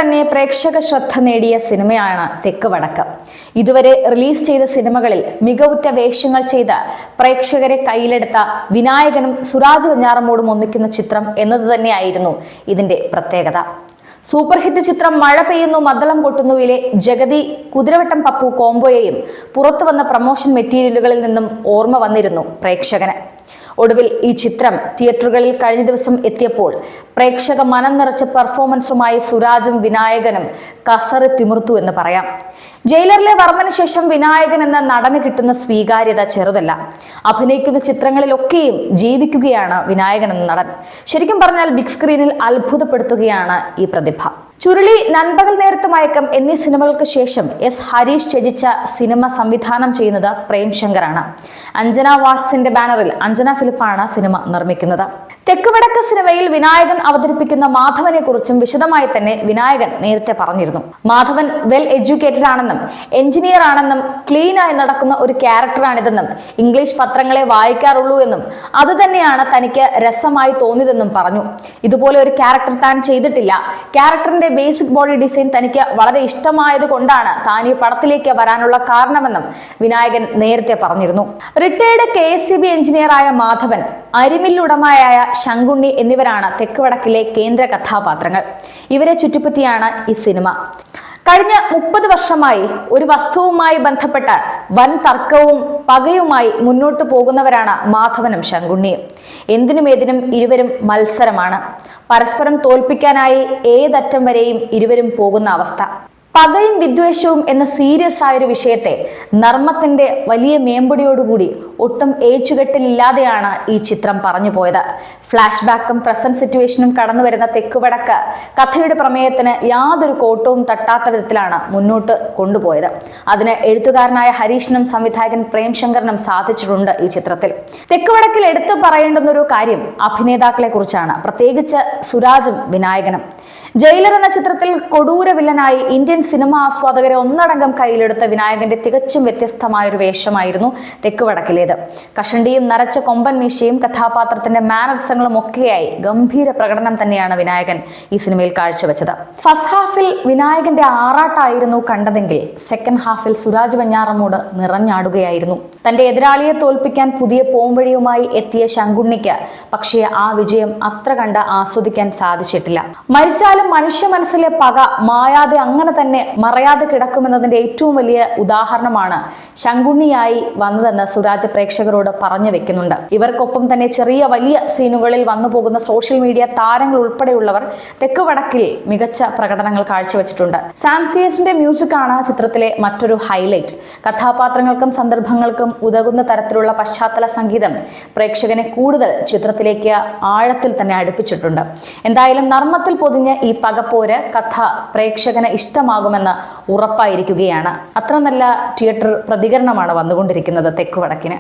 തന്നെ പ്രേക്ഷക ശ്രദ്ധ നേടിയ സിനിമയാണ് തെക്ക് വടക്ക്. ഇതുവരെ റിലീസ് ചെയ്ത സിനിമകളിൽ മികവുറ്റ വേഷങ്ങൾ ചെയ്ത് പ്രേക്ഷകരെ കയ്യിലെടുത്ത വിനായകനും സുരാജ് വെഞ്ഞാറമൂടും ഒന്നിക്കുന്ന ചിത്രം എന്നത് തന്നെയായിരുന്നു ഇതിന്റെ പ്രത്യേകത. സൂപ്പർ ഹിറ്റ് ചിത്രം മഴ പെയ്യുന്നു മദ്ദളം കൊട്ടുന്നുവിലെ ജഗതി കുതിരവട്ടം പപ്പു കോംബോയെയും പുറത്തു വന്ന പ്രൊമോഷൻ മെറ്റീരിയലുകളിൽ നിന്നും ഓർമ്മ വന്നിരുന്നു പ്രേക്ഷകന്. ഒടുവിൽ ഈ ചിത്രം തിയേറ്ററുകളിൽ കഴിഞ്ഞ ദിവസം എത്തിയപ്പോൾ പ്രേക്ഷക മനം നിറച്ച പെർഫോമൻസുമായി സുരാജും വിനായകനും കസറി തിമിർത്തു എന്ന് പറയാം. ജയിലറിലെ വർമ്മന് ശേഷം വിനായകൻ എന്ന നടന് കിട്ടുന്ന സ്വീകാര്യത ചെറുതല്ല. അഭിനയിക്കുന്ന ചിത്രങ്ങളിലൊക്കെയും ജീവിക്കുകയാണ് വിനായകൻ എന്ന നടൻ. ശരിക്കും പറഞ്ഞാൽ ബിഗ് സ്ക്രീനിൽ അത്ഭുതപ്പെടുത്തുകയാണ് ഈ പ്രതിഭ. ചുരുളി, നൻപകൽ നേരത്ത് മയക്കം എന്നീ സിനിമകൾക്ക് ശേഷം എസ് ഹരീഷ് രചിച്ച സിനിമ സംവിധാനം ചെയ്യുന്നത് പ്രേംശങ്കറാണ്. അഞ്ജന വാട്സിന്റെ ബാനറിൽ അഞ്ജന ഫിലിപ്പാണ് സിനിമ നിർമ്മിക്കുന്നത്. തെക്ക് വടക്ക് സിനിമയിൽ വിനായകൻ അവതരിപ്പിക്കുന്ന മാധവനെ കുറിച്ചും വിശദമായി തന്നെ വിനായകൻ നേരത്തെ പറഞ്ഞിരുന്നു. മാധവൻ വെൽ എഡ്യൂക്കേറ്റഡ് ആണെന്നും എഞ്ചിനീയർ ആണെന്നും ക്ലീനായി നടക്കുന്ന ഒരു ക്യാരക്ടറാണിതെന്നും ഇംഗ്ലീഷ് പത്രങ്ങളെ വായിക്കാറുള്ളൂ എന്നും അത് തന്നെയാണ് തനിക്ക് രസമായി തോന്നിയതെന്നും പറഞ്ഞു. ഇതുപോലെ ഒരു ക്യാരക്ടർ താൻ ചെയ്തിട്ടില്ല. ക്യാരക്ടറിന്റെ ബേസിക് ബോഡി ഡിസൈൻ തനിക്ക് വളരെ ഇഷ്ടമായത് കൊണ്ടാണ് താൻ ഈ പടത്തിലേക്ക് വരാനുള്ള കാരണമെന്നും വിനായകൻ നേരത്തെ പറഞ്ഞിരുന്നു. റിട്ടയർഡ് KSEB എഞ്ചിനീയറായ മാധവൻ, അരിമില്ലുടമയായ ശങ്കുണ്ണി എന്നിവരാണ് തെക്ക് വടക്കിലെ കേന്ദ്ര കഥാപാത്രങ്ങൾ. ഇവരെ ചുറ്റിപ്പറ്റിയാണ് ഈ സിനിമ. കഴിഞ്ഞ 30 വർഷമായി ഒരു വസ്തുവുമായി ബന്ധപ്പെട്ട വൻ തർക്കവും പകയുമായി മുന്നോട്ട് പോകുന്നവരാണ് മാധവനും ശങ്കുണ്ണിയും. എന്തിനും ഇരുവരും മത്സരമാണ്. പരസ്പരം തോൽപ്പിക്കാനായി ഏതറ്റം വരെയും ഇരുവരും പോകുന്ന അവസ്ഥ. പകയും വിദ്വേഷവും എന്ന സീരിയസ് ആയൊരു വിഷയത്തെ നർമ്മത്തിന്റെ വലിയ മേമ്പൊടിയോടുകൂടി ഒട്ടും ഏച്ചുകെട്ടിലില്ലാതെയാണ് ഈ ചിത്രം പറഞ്ഞു പോയത്. ഫ്ലാഷ് ബാക്കും പ്രസന്റ് സിറ്റുവേഷനും കടന്നു വരുന്ന തെക്ക് വടക്ക് കഥയുടെ പ്രമേയത്തിന് യാതൊരു കോട്ടവും തട്ടാത്ത വിധത്തിലാണ് മുന്നോട്ട് കൊണ്ടുപോയത്. അതിന് എഴുത്തുകാരനായ ഹരീഷിനും സംവിധായകൻ പ്രേംശങ്കറിനും സാധിച്ചിട്ടുണ്ട് ഈ ചിത്രത്തിൽ. തെക്ക് വടക്കിൽ എടുത്തു പറയേണ്ടുന്ന ഒരു കാര്യം അഭിനേതാക്കളെ കുറിച്ചാണ്, പ്രത്യേകിച്ച് സുരാജും വിനായകനും. ജയിലർ എന്ന ചിത്രത്തിൽ കൊടൂര വില്ലനായി ഇന്ത്യൻ സിനിമ ആസ്വാദകരെ ഒന്നടങ്കം കയ്യിലെടുത്ത വിനായകന്റെ തികച്ചും വ്യത്യസ്തമായ ഒരു വേഷമായിരുന്നു തെക്ക് വടക്കിലേത്. കഷണ്ടിയും നരച്ച കൊമ്പൻ മീശയും കഥാപാത്രത്തിന്റെ മാനറിസങ്ങളും ഒക്കെയായി ഗംഭീര പ്രകടനം തന്നെയാണ് വിനായകൻ ഈ സിനിമയിൽ കാഴ്ചവെച്ചത്. ഫസ്റ്റ് ഹാഫിൽ വിനായകന്റെ ആറാട്ടായിരുന്നു കണ്ടതെങ്കിൽ സെക്കൻഡ് ഹാഫിൽ സുരാജ് വെഞ്ഞാറമൂട് നിറഞ്ഞാടുകയായിരുന്നു. തന്റെ എതിരാളിയെ തോൽപ്പിക്കാൻ പുതിയ പോംവഴിയുമായി എത്തിയ ശങ്കുണ്ണിക്ക് പക്ഷേ ആ വിജയം അത്ര കണ്ട് ആസ്വദിക്കാൻ സാധിച്ചിട്ടില്ല. മരിച്ചാലും മനുഷ്യ മനസ്സിലെ പക മായാതെ അങ്ങനെ തന്നെ മറയാതെ കിടക്കുമെന്നതിന്റെ ഏറ്റവും വലിയ ഉദാഹരണമാണ് ശങ്കുണ്ണിയായി വന്നതെന്ന് സുരാജ് പ്രേക്ഷകരോട് പറഞ്ഞു വെക്കുന്നുണ്ട്. ഇവർക്കൊപ്പം തന്നെ ചെറിയ വലിയ സീനുകളിൽ വന്നു പോകുന്ന സോഷ്യൽ മീഡിയ താരങ്ങൾ ഉൾപ്പെടെയുള്ളവർ തെക്ക് വടക്കിൽ മികച്ച പ്രകടനങ്ങൾ കാഴ്ചവെച്ചിട്ടുണ്ട്. സാംസിയസിന്റെ മ്യൂസിക്കാണ് ചിത്രത്തിലെ മറ്റൊരു ഹൈലൈറ്റ്. കഥാപാത്രങ്ങൾക്കും സന്ദർഭങ്ങൾക്കും ഉതകുന്ന തരത്തിലുള്ള പശ്ചാത്തല സംഗീതം പ്രേക്ഷകനെ കൂടുതൽ ചിത്രത്തിലേക്ക് ആഴത്തിൽ തന്നെ അടുപ്പിച്ചിട്ടുണ്ട്. എന്തായാലും നർമ്മത്തിൽ പൊതിഞ്ഞ ഈ പകപ്പോര് കഥ പ്രേക്ഷകന് ഇഷ്ടമാകുമെന്ന് ഉറപ്പായിരിക്കുകയാണ്. അത്ര നല്ല തിയേറ്റർ പ്രതികരണമാണ് വന്നുകൊണ്ടിരിക്കുന്നത് തെക്ക് വടക്കിന്.